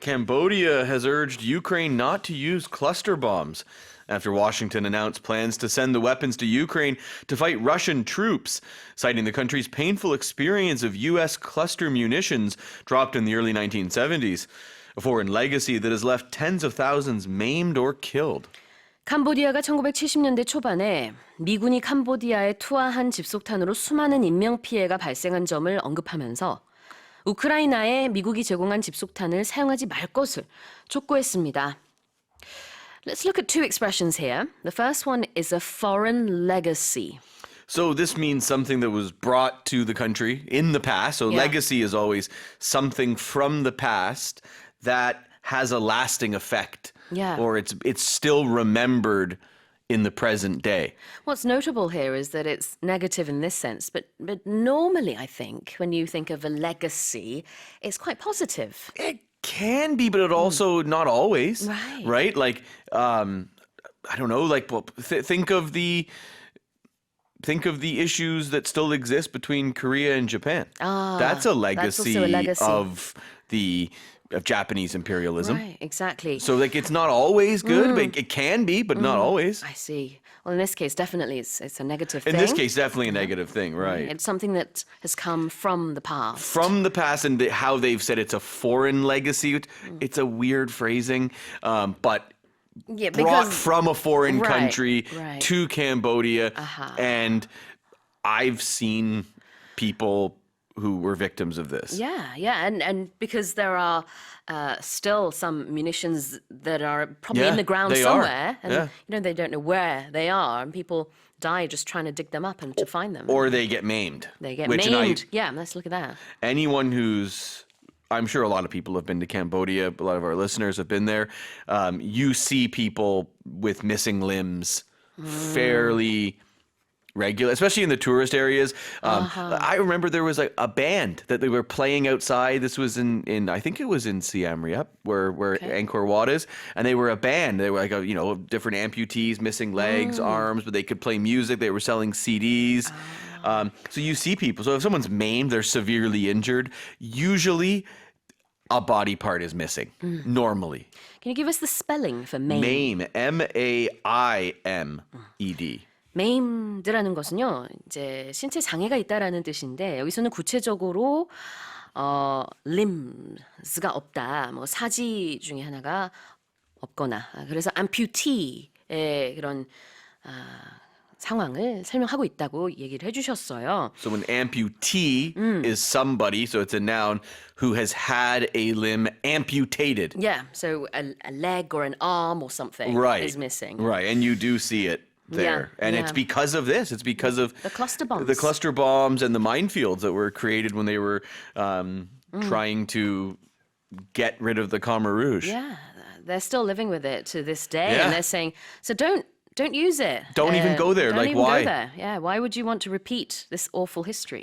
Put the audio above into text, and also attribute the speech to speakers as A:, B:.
A: Cambodia has urged Ukraine not to use cluster bombs after Washington announced plans to send the weapons to Ukraine to fight Russian troops, citing the country's painful experience of U.S. cluster munitions dropped in the early 1970s, a foreign legacy that has left tens of thousands maimed or killed.
B: 캄보디아가 1970년대 초반에 미군이 캄보디아에 투하한 집속탄으로 수많은 인명피해가 발생한 점을 언급하면서 우크라이나에 미국이 제공한 집속탄을 사용하지 말 것을 촉구했습니다. Let's look at two expressions here. The first one is a foreign legacy.
A: So this means something that was brought to the country in the past. So legacy is always something from the past that has a lasting effect. Or it's still remembered in the present day.
B: What's notable here is that it's negative in this sense, but normally I think when you think of a legacy, it's quite positive.
A: It can be, but it also not always. Right? Like, I don't know, like think of the issues that still exist between Korea and Japan. That's a legacy, of Japanese imperialism.
B: Right, exactly.
A: So like it's not always good, but it can be, but not always.
B: I see. Well, in this case, definitely it's a negative thing.
A: In this case, definitely a negative thing, right?
B: It's something that has come from the past.
A: From the past, and how they've said it's a foreign legacy. It's a weird phrasing, but brought from a foreign country to Cambodia. And I've seen people who were victims of this.
B: Yeah, and because there are still some munitions that are probably in the ground somewhere, and they don't know where they are, and people die just trying to dig them up and to find them.
A: Or they get maimed.
B: They get maimed. Yeah, let's look at that.
A: Anyone I'm sure a lot of people have been to Cambodia. A lot of our listeners have been there. You see people with missing limbs fairly regular, especially in the tourist areas. I remember there was a band that they were playing outside. This was in I think it was in Siem Reap, where Angkor Wat is, and they were a band. They were like different amputees, missing legs, arms, but they could play music. They were selling CDs. So you see people. So if someone's maimed, they're severely injured. Usually, a body part is missing. Normally.
B: Can you give us the spelling for maimed?
A: Maim, M-A-I-M-E-D.
B: maimed라는 것은요, 이제 신체 장애가 있다라는 뜻인데 여기서는 구체적으로 limbs가 없다, 뭐 사지 중에 하나가 없거나, 그래서 amputee의 그런 상황을 설명하고 있다고 얘기를 해주셨어요.
A: So an amputee is somebody, so it's a noun, who has had a limb amputated.
B: Yeah, so a leg or an arm or something is missing.
A: Right, and you do see it there. And it's because of this. It's because of
B: the cluster bombs.
A: The cluster bombs and the minefields that were created when they were trying to get rid of the Khmer Rouge.
B: Yeah, they're still living with it to this day. And they're saying, so don't use it.
A: Don't even go there.
B: Don't
A: like
B: even
A: why?
B: Go there. Yeah, why would you want to repeat this awful history?